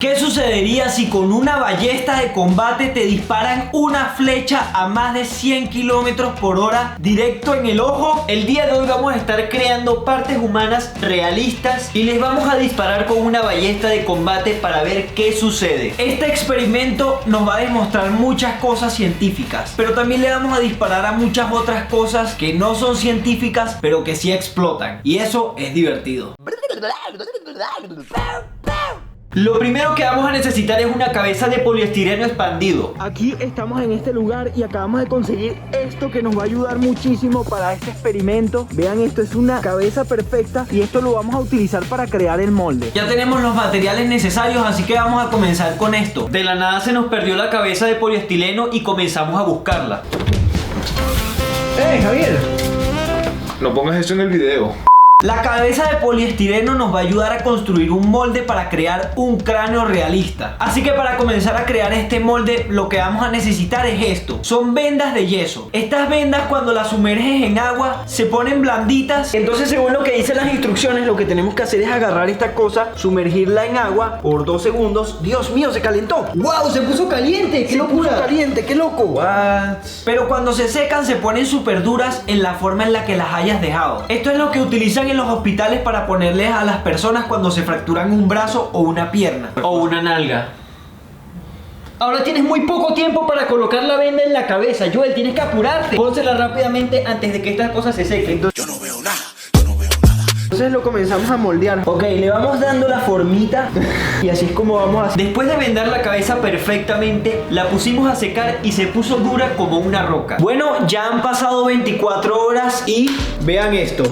¿Qué sucedería si con una ballesta de combate te disparan una flecha a más de 100 kilómetros por hora directo en el ojo? El día de hoy vamos a estar creando partes humanas realistas y les vamos a disparar con una ballesta de combate para ver qué sucede. Este experimento nos va a demostrar muchas cosas científicas, pero también le vamos a disparar a muchas otras cosas que no son científicas, pero que sí explotan. Y eso es divertido. Lo primero que vamos a necesitar es una cabeza de poliestireno expandido. Aquí estamos en este lugar y acabamos de conseguir esto que nos va a ayudar muchísimo para este experimento. Vean, esto es una cabeza perfecta y esto lo vamos a utilizar para crear el molde. Ya tenemos los materiales necesarios, así que vamos a comenzar con esto. De la nada se nos perdió la cabeza de poliestireno y comenzamos a buscarla. Javier! No pongas eso en el video. La cabeza de poliestireno nos va a ayudar a construir un molde para crear un cráneo realista. Así que para comenzar a crear este molde, lo que vamos a necesitar es esto. Son vendas de yeso. Estas vendas, cuando las sumerges en agua, se ponen blanditas. Entonces, según lo que dicen las instrucciones, lo que tenemos que hacer es agarrar esta cosa, sumergirla en agua por 2 segundos. ¡Dios mío, se calentó! ¡Wow! Se puso caliente. ¡Qué locura! Se puso caliente, ¡qué loco! What? Pero cuando se secan se ponen súper duras en la forma en la que las hayas dejado. Esto es lo que utilizan en los hospitales para ponerles a las personas cuando se fracturan un brazo o una pierna o una nalga. Ahora tienes muy poco tiempo para colocar la venda en la cabeza, Joel, tienes que apurarte. Pónsela rápidamente antes de que estas cosas se sequen. Yo no veo nada, yo no veo nada. Entonces lo comenzamos a moldear. Ok, le vamos dando la formita y así es como vamos a hacer. Después de vendar la cabeza perfectamente, la pusimos a secar y se puso dura como una roca. Bueno, ya han pasado 24 horas y vean esto.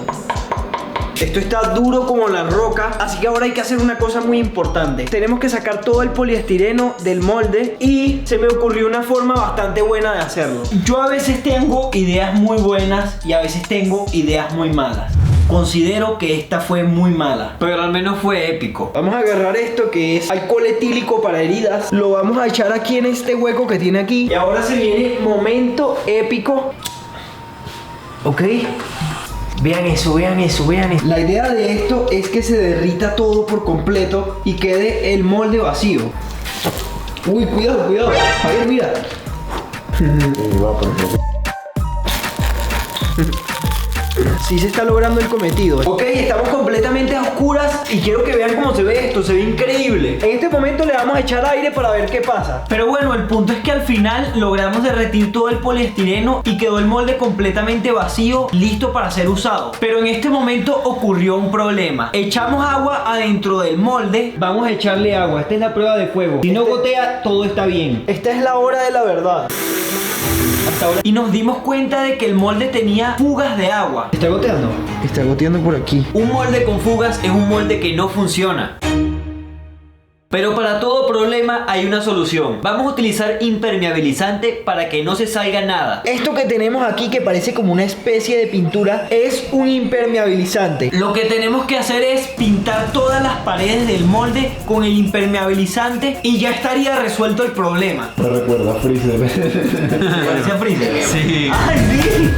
Esto está duro como la roca, así que ahora hay que hacer una cosa muy importante. Tenemos que sacar todo el poliestireno del molde y se me ocurrió una forma bastante buena de hacerlo. Yo a veces tengo ideas muy buenas y a veces tengo ideas muy malas. Considero que esta fue muy mala, pero al menos fue épico. Vamos a agarrar esto que es alcohol etílico para heridas. Lo vamos a echar aquí en este hueco que tiene aquí. Y ahora se viene momento épico. Ok. Vean eso, vean eso, vean eso. La idea de esto es que se derrita todo por completo y quede el molde vacío. Uy, cuidado, cuidado. Javier, mira. Sí se está logrando el cometido. Ok, estamos completamente a oscuras y quiero que vean cómo se ve esto, se ve increíble. En este momento le vamos a echar aire para ver qué pasa. Pero bueno, el punto es que al final logramos derretir todo el poliestireno y quedó el molde completamente vacío, listo para ser usado. Pero en este momento ocurrió un problema. Echamos agua adentro del molde. Vamos a echarle agua, esta es la prueba de fuego. Si no gotea, todo está bien. Esta es la hora de la verdad. Hasta ahora. Y nos dimos cuenta de que el molde tenía fugas de agua. ¿Está goteando? Está goteando por aquí. Un molde con fugas es un molde que no funciona. Pero para todo problema hay una solución. Vamos a utilizar impermeabilizante para que no se salga nada. Esto que tenemos aquí, que parece como una especie de pintura, es un impermeabilizante. Lo que tenemos que hacer es pintar todas las paredes del molde con el impermeabilizante y ya estaría resuelto el problema. Me recuerda a Freezer. ¿Parece a Freezer? Sí. ¡Ay, sí!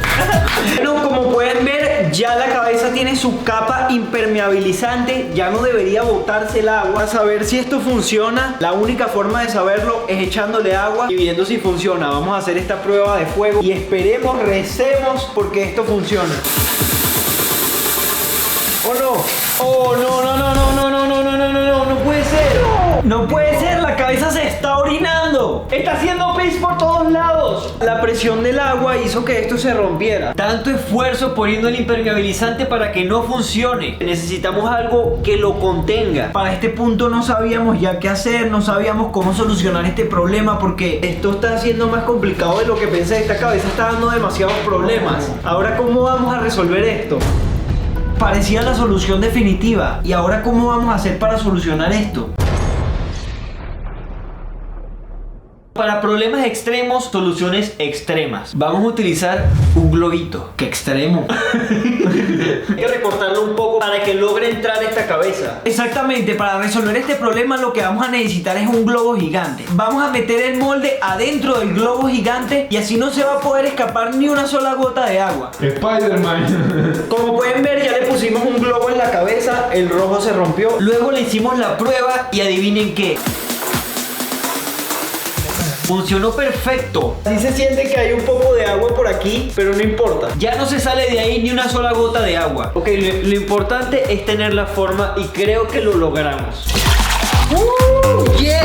Bueno, como pueden ver, ya la cabeza tiene su capa impermeabilizante. Ya no debería botarse el agua. A saber si esto funciona, la única forma de saberlo es echándole agua y viendo si funciona. Vamos a hacer esta prueba de fuego y esperemos, recemos porque esto funciona. ¡Oh no! ¡Oh no, no, no, no, no, no, no, no, no, no, no puede ser! ¡No puede ser! ¡La cabeza se está orinando! ¡Está haciendo pis por todos lados! La presión del agua hizo que esto se rompiera. Tanto esfuerzo poniendo el impermeabilizante para que no funcione. Necesitamos algo que lo contenga. Para este punto no sabíamos ya qué hacer, no sabíamos cómo solucionar este problema porque esto está siendo más complicado de lo que pensé. Esta cabeza está dando demasiados problemas. Ahora, ¿cómo vamos a resolver esto? Parecía la solución definitiva. ¿Y ahora cómo vamos a hacer para solucionar esto? Para para problemas extremos, soluciones extremas. Vamos a utilizar un globito. ¡Qué extremo! Hay que recortarlo un poco para que logre entrar esta cabeza. Exactamente, para resolver este problema lo que vamos a necesitar es un globo gigante. Vamos a meter el molde adentro del globo gigante y así no se va a poder escapar ni una sola gota de agua. Spider-Man. Como pueden ver, ya le pusimos un globo en la cabeza, el rojo se rompió. Luego le hicimos la prueba y adivinen qué. Funcionó perfecto. Sí se siente que hay un poco de agua por aquí, pero no importa. Ya no se sale de ahí ni una sola gota de agua. Ok, lo importante es tener la forma y creo que lo logramos. Yeah,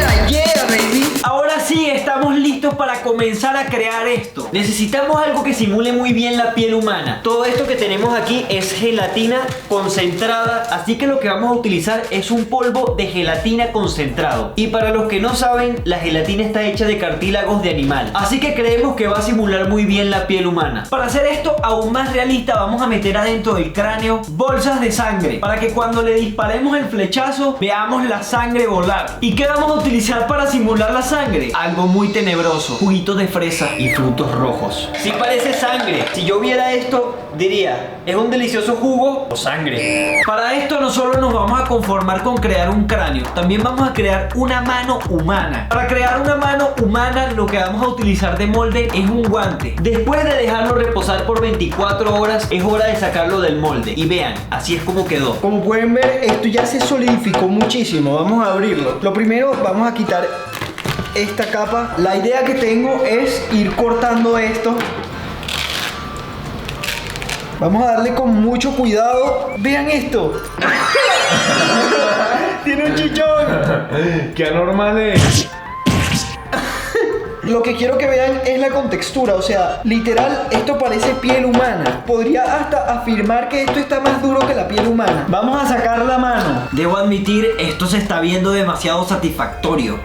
baby. Ahora sí, estamos listos para comenzar a crear esto. Necesitamos algo que simule muy bien la piel humana. Todo esto que tenemos aquí es gelatina concentrada, así que lo que vamos a utilizar es un polvo de gelatina concentrado. Y para los que no saben, la gelatina está hecha de cartílagos de animal, así que creemos que va a simular muy bien la piel humana. Para hacer esto aún más realista, vamos a meter adentro del cráneo bolsas de sangre, para que cuando le disparemos el flechazo, veamos la sangre volar. ¿Y qué vamos a utilizar para simular la sangre? Algo muy tenebroso: juguitos de fresa y frutos rojos. Sí parece sangre. Si yo viera esto, diría, ¿es un delicioso jugo o sangre? Para esto no solo nos vamos a conformar con crear un cráneo, también vamos a crear una mano humana. Para crear una mano humana, lo que vamos a utilizar de molde es un guante. Después de dejarlo reposar por 24 horas, es hora de sacarlo del molde. Y vean, así es como quedó. Como pueden ver, esto ya se solidificó muchísimo. Vamos a abrirlo. Lo primero, vamos a quitar esta capa. La idea que tengo es ir cortando esto. Vamos a darle con mucho cuidado. Vean esto. Tiene un chichón. Qué anormal es. Lo que quiero que vean es la contextura, o sea, literal, esto parece piel humana. Podría hasta afirmar que esto está más duro que la piel humana. Vamos a sacar la mano. Debo admitir, esto se está viendo demasiado satisfactorio.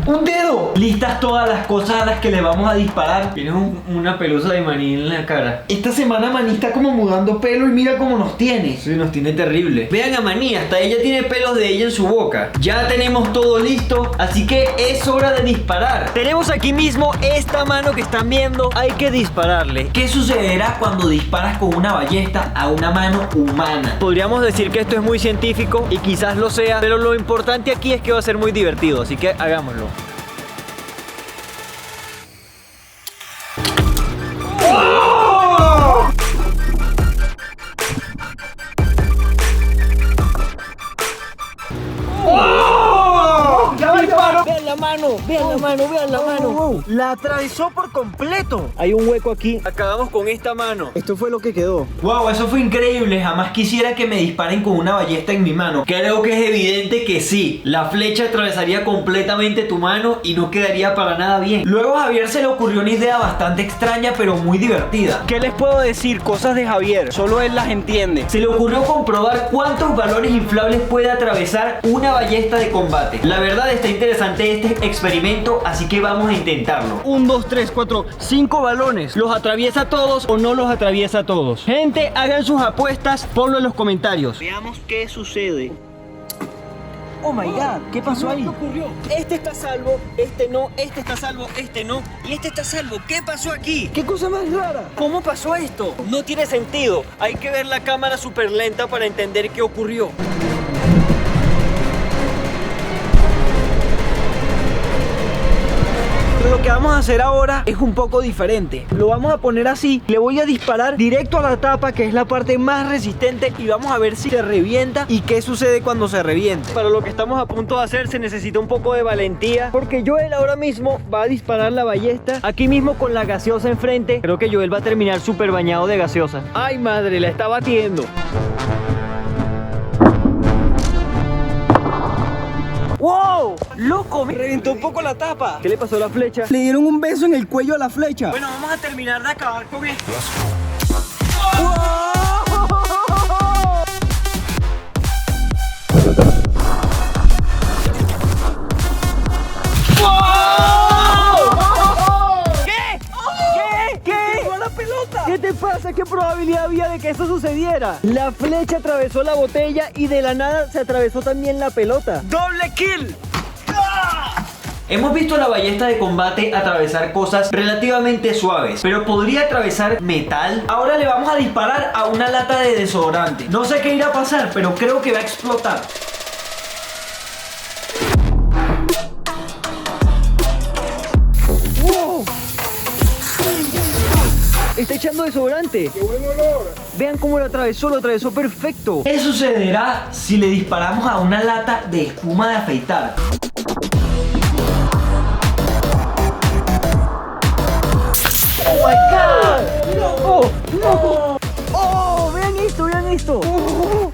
¡Un dedo! Listas todas las cosas a las que le vamos a disparar. Tienes una pelusa de maní en la cara. Esta semana Maní está como mudando pelo y mira cómo nos tiene. Sí, nos tiene terrible. Vean a Maní, hasta ella tiene pelos de ella en su boca. Ya tenemos todo listo, así que es hora de disparar. Tenemos aquí mismo esta mano que están viendo. Hay que dispararle. ¿Qué sucederá cuando disparas con una ballesta a una mano humana? Podríamos decir que esto es muy científico y quizás lo sea, pero lo importante aquí es que va a ser muy divertido, así que hagámoslo. Vean la mano. La atravesó por completo. Hay un hueco aquí. Acabamos con esta mano. Esto fue lo que quedó. Wow, eso fue increíble. Jamás quisiera que me disparen con una ballesta en mi mano. Creo que es evidente que sí. La flecha atravesaría completamente tu mano y no quedaría para nada bien. Luego a Javier se le ocurrió una idea bastante extraña pero muy divertida. ¿Qué les puedo decir? Cosas de Javier. Solo él las entiende. Se le ocurrió comprobar cuántos balones inflables puede atravesar una ballesta de combate. La verdad está interesante este experimento, así que vamos a intentarlo. 1, 2, 3, 4, 5 balones. ¿Los atraviesa todos o no los atraviesa todos? Gente, hagan sus apuestas, ponlo en los comentarios. Veamos qué sucede. Oh my god, ¿qué pasó ahí? ¿Qué ocurrió? Este está a salvo, este no, este está a salvo, este no y este está a salvo. ¿Qué pasó aquí? ¿Qué cosa más rara? ¿Cómo pasó esto? No tiene sentido. Hay que ver la cámara súper lenta para entender qué ocurrió. Lo que vamos a hacer ahora es un poco diferente. Lo vamos a poner así. Le voy a disparar directo a la tapa, que es la parte más resistente, y vamos a ver si se revienta y qué sucede cuando se reviente. Para lo que estamos a punto de hacer se necesita un poco de valentía, porque Joel ahora mismo va a disparar la ballesta aquí mismo con la gaseosa enfrente. Creo que Joel va a terminar súper bañado de gaseosa. ¡Ay, madre! La está batiendo. ¡Wow! ¡Loco! Me reventó un poco la tapa. ¿Qué le pasó a la flecha? Le dieron un beso en el cuello a la flecha. Bueno, vamos a terminar de acabar con esto. ¿Qué? ¿Qué? ¿Qué? ¡Llegó la pelota! ¿Qué te pasa? ¿Qué probabilidad había de que eso sucediera. La flecha atravesó la botella y de la nada se atravesó también la pelota. ¡Doble kill! Hemos visto a la ballesta de combate atravesar cosas relativamente suaves, pero podría atravesar metal. Ahora le vamos a disparar a una lata de desodorante. No sé qué irá a pasar, pero creo que va a explotar. ¡Wow! Está echando desodorante. ¡Qué buen olor! Vean cómo lo atravesó perfecto. ¿Qué sucederá si le disparamos a una lata de espuma de afeitar? ¡Oh my God! ¡No! ¡No! ¡Oh! ¡Vean esto! ¡Vean esto! ¡Wow!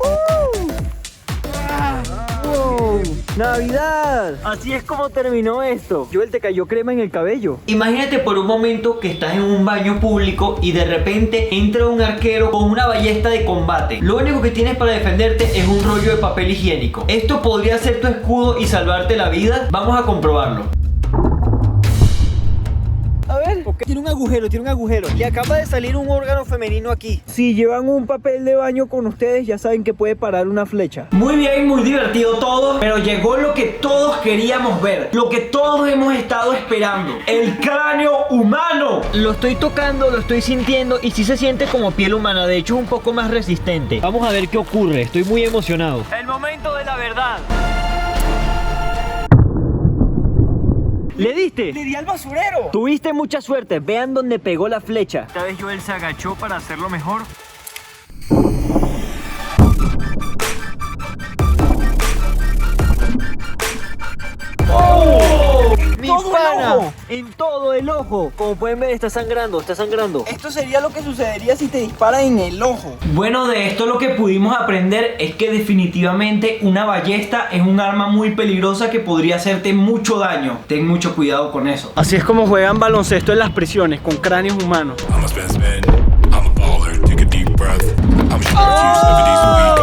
¡Navidad! Así es como terminó esto. Joel, te cayó crema en el cabello. Imagínate por un momento que estás en un baño público y de repente entra un arquero con una ballesta de combate. Lo único que tienes para defenderte es un rollo de papel higiénico. ¿Esto podría ser tu escudo y salvarte la vida? Vamos a comprobarlo. A ver, tiene un agujero. Y acaba de salir un órgano femenino aquí. Si llevan un papel de baño con ustedes, ya saben que puede parar una flecha. Muy bien, muy divertido todo, pero llegó lo que todos queríamos ver, lo que todos hemos estado esperando, el cráneo humano. Lo estoy tocando, lo estoy sintiendo y sí se siente como piel humana, de hecho es un poco más resistente. Vamos a ver qué ocurre, estoy muy emocionado. El momento de la verdad. ¿Le diste? ¡Le di al basurero! Tuviste mucha suerte, vean dónde pegó la flecha. Esta vez Joel se agachó para hacerlo mejor. ¡Oh! ¡Mi pana! En todo el ojo. Como pueden ver, está sangrando, está sangrando. Esto sería lo que sucedería si te disparan en el ojo. Bueno, de esto lo que pudimos aprender es que definitivamente una ballesta es un arma muy peligrosa que podría hacerte mucho daño. Ten mucho cuidado con eso. Así es como juegan baloncesto en las prisiones, con cráneos humanos. I'm a spin, I'm a baller, take a deep breath. I'm a shooter, 7 days a week.